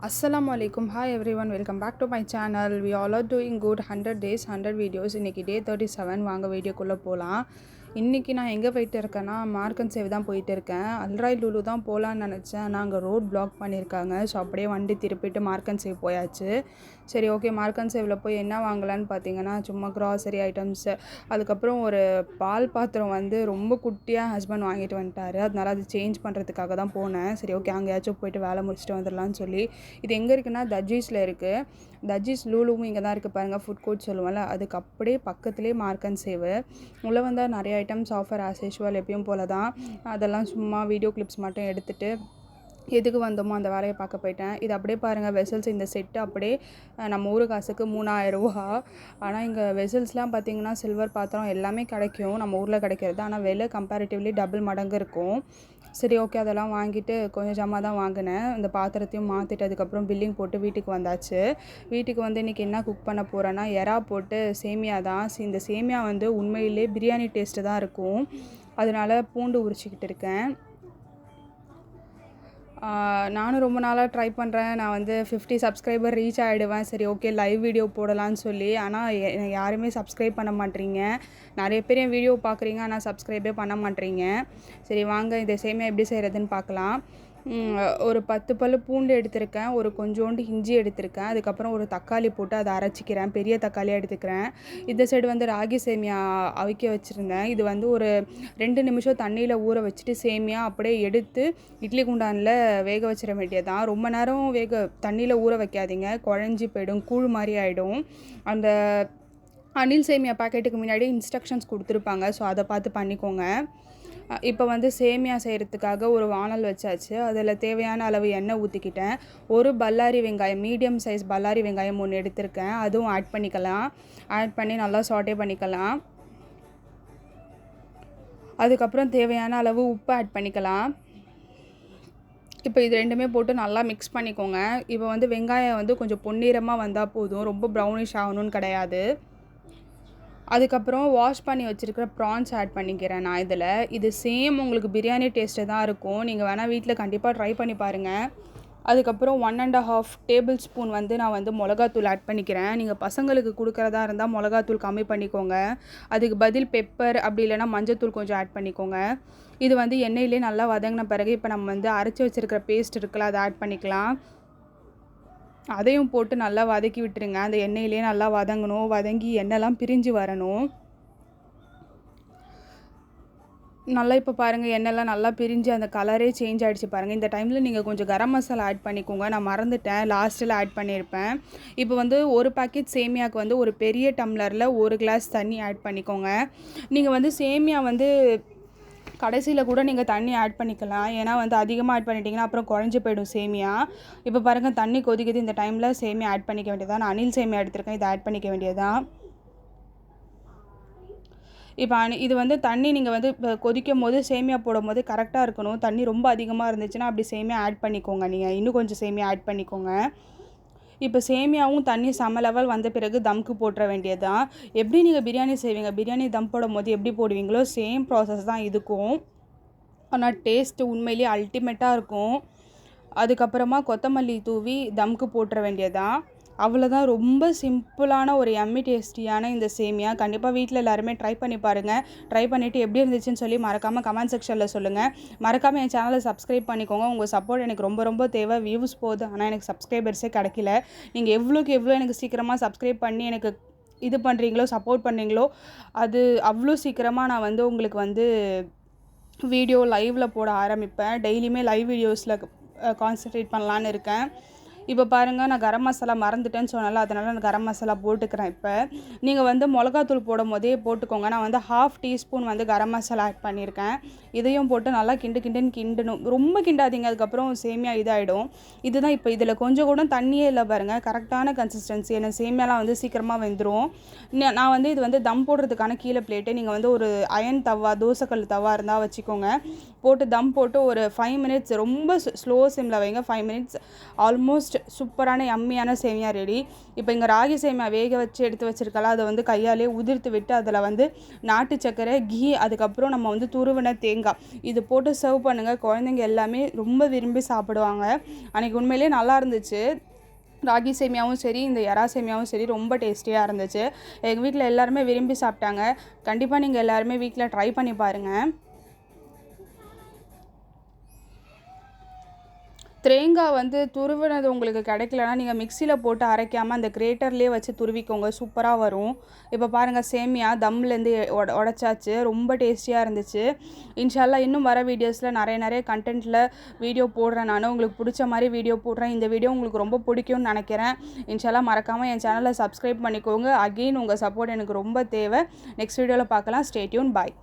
Assalamualaikum. Hi everyone, welcome back to my channel. We all are doing good. 100 days 100 videos. இன்னைக்கு டே 37 வாங்க வீடியோக்குள்ளே போகலாம். இன்றைக்கி நான் எங்கே போயிட்டு இருக்கேன்னா மார்க் அண்ட் சேவ் தான் போயிட்டு இருக்கேன். அல்ராய் லுலு தான் போகலான்னு நினச்சேன். நாங்கள் ரோட் பிளாக் பண்ணியிருக்காங்க. ஸோ அப்படியே வண்டி திருப்பிட்டு மார்க் அண்ட் சேவ் போயாச்சு. சரி ஓகே, மார்க் அண்ட் சேவில் போய் என்ன வாங்கலான்னு பார்த்தீங்கன்னா சும்மா க்ராசரி ஐட்டம்ஸு, அதுக்கப்புறம் ஒரு பால் பாத்திரம் வந்து ரொம்ப குட்டியாக ஹஸ்பண்ட் வாங்கிட்டு வந்துட்டார். அதனால் அது சேஞ்ச் பண்ணுறதுக்காக தான் போனேன். சரி ஓகே, அங்கேயாச்சும் போயிட்டு வேலை முடிச்சுட்டு வந்துடலான்னு சொல்லி. இது எங்கே இருக்குன்னா தஜ்ஜீஸில் இருக்குது. தஜ்ஜீஸ் லூலுவும் இங்கே தான் இருக்குது பாருங்கள், ஃபுட் கோர்ட் சொல்லுவோம்ல, அதுக்கு அப்படியே பக்கத்துலேயே மார்க் அண்ட் சேவு. உள்ளே வந்தால் நிறைய ஐட்டம்ஸ் ஆஃபர் ஆஸ் யூஷுவல் எப்பயும் போல தான். அதெல்லாம் சும்மா வீடியோ கிளிப்ஸ் மட்டும் எடுத்துகிட்டு எதுக்கு வந்தோமோ அந்த வேலையை பார்க்க போயிட்டேன். இது அப்படியே பாருங்கள், வெசல்ஸ் இந்த செட்டு அப்படியே நம்ம ஊரு காசுக்கு 3000 ரூபா. ஆனால் இங்கே வெசல்ஸ்லாம் பார்த்திங்கன்னா சில்வர் பாத்திரம் எல்லாமே கிடைக்கும் நம்ம ஊரில் கிடைக்கிறது. ஆனால் விலை கம்பேரிட்டிவ்லி டபுள் மடங்கு இருக்கும். சரி ஓகே, அதெல்லாம் வாங்கிட்டு கொஞ்சம் ஜாமா தான் வாங்கினேன். இந்த பாத்திரத்தையும் மாற்றிட்டு அதுக்கப்புறம் பில்லிங் போட்டு வீட்டுக்கு வந்தாச்சு. வீட்டுக்கு வந்து இன்றைக்கி என்ன குக் பண்ண போகிறேன்னா எறா போட்டு சேமியா தான். இந்த சேமியா வந்து உண்மையிலே பிரியாணி டேஸ்ட்டு தான் இருக்கும். அதனால் பூண்டு உரிச்சிக்கிட்டு இருக்கேன். நானும் ரொம்ப நாளாக ட்ரை பண்ணுறேன். நான் வந்து 50 சப்ஸ்கிரைபர் ரீச் ஆகிடுவேன். சரி ஓகே, லைவ் வீடியோ போடலான்னு சொல்லி. ஆனால் யாருமே சப்ஸ்கிரைப் பண்ண மாட்டேறீங்க. நிறைய பேர் என் வீடியோ பார்க்குறீங்க, ஆனால் சப்ஸ்கிரைபே பண்ண மாட்டேறீங்க. சரி வாங்க, இந்த சேமியா எப்படி செய்கிறதுன்னு பார்க்கலாம். ஒரு 10 பல் பூண்டு எடுத்திருக்கேன், ஒரு கொஞ்சோண்டு இஞ்சி எடுத்திருக்கேன், அதுக்கப்புறம் ஒரு தக்காளி போட்டு அதை அரைச்சிக்கிறேன். பெரிய தக்காளியாக எடுத்துக்கிறேன். இந்த சைடு வந்து ராகி சேமியா அவிக்க வச்சுருந்தேன். இது வந்து ஒரு 2 நிமிஷம் தண்ணியில் ஊற வச்சுட்டு சேமியா அப்படியே எடுத்து இட்லி குண்டானில் வேக வச்சிட வேண்டியதான். ரொம்ப நேரம் தண்ணியில் ஊற வைக்காதீங்க, குழஞ்சி போயிடும், கூழ் மாதிரி ஆகிடும். அந்த அனில் சேமியா பாக்கெட்டுக்கு முன்னாடி இன்ஸ்ட்ரக்ஷன்ஸ் கொடுத்துருப்பாங்க, ஸோ அதை பார்த்து பண்ணிக்கோங்க. இப்போ வந்து சேமியா செய்கிறதுக்காக ஒரு வானல் வச்சாச்சு. அதில் தேவையான அளவு எண்ணெய் ஊற்றிக்கிட்டேன். ஒரு பல்லாரி வெங்காயம், மீடியம் சைஸ் பல்லாரி வெங்காயம் 1 எடுத்திருக்கேன், அதுவும் ஆட் பண்ணிக்கலாம். ஆட் பண்ணி நல்லா சாட்டே பண்ணிக்கலாம். அதுக்கப்புறம் தேவையான அளவு உப்பு ஆட் பண்ணிக்கலாம். இப்போ இது ரெண்டுமே போட்டு நல்லா மிக்ஸ் பண்ணிக்கோங்க. இப்போ வந்து வெங்காயம் வந்து கொஞ்சம் பொன்னிறமாக வந்தால் போதும், ரொம்ப ப்ரௌனிஷ் ஆகணும்னு கிடையாது. அதுக்கப்புறம் வாஷ் பண்ணி வச்சுருக்கிற ப்ரான்ஸ் ஆட் பண்ணிக்கிறேன் நான் இதில். இது சேம் உங்களுக்கு பிரியாணி டேஸ்ட்டு தான் இருக்கும். நீங்கள் வேணால் வீட்டில் கண்டிப்பாக ட்ரை பண்ணி பாருங்கள். அதுக்கப்புறம் 1½ டேபிள் ஸ்பூன் வந்து நான் வந்து மிளகாத்தூள் ஆட் பண்ணிக்கிறேன். நீங்கள் பசங்களுக்கு கொடுக்குறதா இருந்தால் மிளகாத்தூள் கம்மி பண்ணிக்கோங்க. அதுக்கு பதில் பெப்பர் அப்படி இல்லைனா மஞ்சத்தூள் கொஞ்சம் ஆட் பண்ணிக்கோங்க. இது வந்து எண்ணெயிலே நல்லா வதங்கின பிறகு இப்போ நம்ம வந்து அரைச்சி வச்சுருக்கிற பேஸ்ட் இருக்குல்ல, அதை ஆட் பண்ணிக்கலாம். அதையும் போட்டு நல்லா வதக்கி விட்டுருங்க. அந்த எண்ணெயிலே நல்லா வதங்கணும், வதங்கி எண்ணெய்லாம் பிரிஞ்சு வரணும். நல்லா இப்போ பாருங்கள், எண்ணெய்லாம் நல்லா பிரிஞ்சு அந்த கலரே சேஞ்ச் ஆகிடுச்சு பாருங்கள். இந்த டைமில் நீங்கள் கொஞ்சம் கரம் மசாலா ஆட் பண்ணிக்கோங்க. நான் மறந்துட்டேன், லாஸ்ட்டில் ஆட் பண்ணியிருப்பேன். இப்போ வந்து ஒரு பாக்கெட் சேமியாவுக்கு வந்து ஒரு பெரிய டம்ளரில் 1 கிளாஸ் தண்ணி ஆட் பண்ணிக்கோங்க. நீங்கள் வந்து சேமியா வந்து கடைசியில் கூட நீங்கள் தண்ணி ஆட் பண்ணிக்கலாம். ஏன்னா வந்து அதிகமாக ஆட் பண்ணிட்டீங்கன்னா அப்புறம் குழஞ்சி போயிடும் சேமியா. இப்போ பாருங்கள், தண்ணி கொதிக்குது. இந்த டைமில் சேமியா ஆட் பண்ணிக்க வேண்டியதான். நான் அனில் சேமியா எடுத்திருக்கேன், இதை ஆட் பண்ணிக்க வேண்டியதான். இப்போ இது வந்து தண்ணி நீங்கள் வந்து இப்போ கொதிக்கும் போது சேமியா போடும் போது கரெக்டாக இருக்கணும். தண்ணி ரொம்ப அதிகமாக இருந்துச்சுன்னா அப்படி சேமியா ஆட் பண்ணிக்கோங்க. நீங்கள் இன்னும் கொஞ்சம் சேமியா ஆட் பண்ணிக்கோங்க. இப்போ சேமியாவும் தண்ணி சம லெவல் வந்த பிறகு தம்க்கு போட்டுற வேண்டியதான். எப்படி நீங்கள் பிரியாணி செய்வீங்க, பிரியாணி தம் போடும் போது எப்படி போடுவீங்களோ சேம் ப்ராசஸ் தான் இதுக்கும். ஆனால் டேஸ்ட்டு உண்மையிலேயே அல்டிமேட்டாக இருக்கும். அதுக்கப்புறமா கொத்தமல்லி தூவி தம்க்கு போட்டுற வேண்டியதான். அவ்வளோதான். ரொம்ப சிம்பிளான ஒரு எம்மி டேஸ்டியான இந்த சேமியா கண்டிப்பாக வீட்டில் எல்லாருமே ட்ரை பண்ணி பாருங்கள். ட்ரை பண்ணிவிட்டு எப்படி இருந்துச்சுன்னு சொல்லி மறக்காமல் கமெண்ட் செக்ஷனில் சொல்லுங்கள். மறக்காமல் என் சேனலை சப்ஸ்கிரைப் பண்ணிக்கோங்க. உங்கள் சப்போர்ட் எனக்கு ரொம்ப ரொம்ப தேவை. வியூஸ் போகுது, ஆனால் எனக்கு சப்ஸ்கிரைபர்ஸே கிடைக்கல. நீங்கள் எவ்வளோக்கு எவ்வளோ எனக்கு சீக்கிரமாக சப்ஸ்கிரைப் பண்ணி எனக்கு இது பண்ணுறீங்களோ, சப்போர்ட் பண்ணுறீங்களோ, அது அவ்வளோ சீக்கிரமாக நான் வந்து உங்களுக்கு வந்து வீடியோ லைவில் போட ஆரம்பிப்பேன். டெய்லியுமே லைவ் வீடியோஸில் கான்சன்ட்ரேட் பண்ணலான்னு இருக்கேன். இப்போ பாருங்கள், நான் கரம் மசாலா மறந்துட்டேன்னு சொன்னால, அதனால் நான் கரம் மசாலா போட்டுக்கிறேன். இப்போ நீங்கள் வந்து மிளகாத்தூள் போடும் போதே போட்டுக்கோங்க. நான் வந்து 1/2 டீஸ்பூன் வந்து கரம் மசாலா ஆட் பண்ணியிருக்கேன். இதையும் போட்டு நல்லா கிண்டணும். ரொம்ப கிண்டாதீங்க, அதுக்கப்புறம் சேமியா இதாகிடும். இதுதான். இப்போ இதில் கொஞ்சம் கூட தண்ணியே இல்லை பாருங்கள், கரெக்டான கன்சிஸ்டன்சி. எனக்கு சேமியாலாம் வந்து சீக்கிரமாக வெந்துடும். நான் வந்து இது வந்து தம் போடுறதுக்கான கீழே பிளேட்டு. நீங்கள் வந்து ஒரு அயன் தவா, தோசைக்கல் தவா இருந்தால் வச்சுக்கோங்க. போட்டு தம் போட்டு ஒரு 5 மினிட்ஸ் ரொம்ப ஸ்லோ சிம்மில் வைங்க. 5 மினிட்ஸ் ஆல்மோஸ்ட் டேஸ்ட் சூப்பரான யம்மியான சேமியா ரெடி. இப்போ இங்கே ராகி சேமியா வேக வச்சு எடுத்து வச்சுருக்கலாம். அதை வந்து கையாலே உதிர்த்து விட்டு அதில் வந்து நாட்டு சர்க்கரை, கீ, அதுக்கப்புறம் நம்ம வந்து துருவின தேங்காய் இது போட்டு சர்வ் பண்ணுங்கள். குழந்தைங்க எல்லாமே ரொம்ப விரும்பி சாப்பிடுவாங்க. அன்றைக்கி உண்மையிலே நல்லா இருந்துச்சு. ராகி சேமியாவும் சரி, இந்த எறா சேமியாவும் சரி ரொம்ப டேஸ்டியாக இருந்துச்சு. எங்கள் வீட்டில் எல்லாருமே விரும்பி சாப்பிட்டாங்க. கண்டிப்பாக நீங்கள் எல்லாருமே வீட்டில் ட்ரை பண்ணி பாருங்கள். தேங்காய் வந்து துருவினது உங்களுக்கு கிடைக்கலனா நீங்கள் மிக்சியில் போட்டு அரைக்காமல் அந்த கிரேட்டர்லேயே வச்சு துருவிக்கோங்க, சூப்பராக வரும். இப்போ பாருங்கள் சேமியா தம்லேருந்து உடச்சாச்சு. ரொம்ப டேஸ்டியாக இருந்துச்சு. இன்ஷால்லா இன்னும் வர வீடியோஸில் நிறைய கண்டென்ட்டில் வீடியோ போடுறேன். நான் உங்களுக்கு பிடிச்ச மாதிரி வீடியோ போடுறேன். இந்த வீடியோ உங்களுக்கு ரொம்ப பிடிக்கும்னு நினைக்கிறேன். இன்ஷால்லா மறக்காமல் என் சேனலை சப்ஸ்கிரைப் பண்ணிக்கோங்க. அகெயின் உங்கள் சப்போர்ட் எனக்கு ரொம்ப தேவை. நெக்ஸ்ட் வீடியோவில் பார்க்கலாம். Stay tuned. பாய்.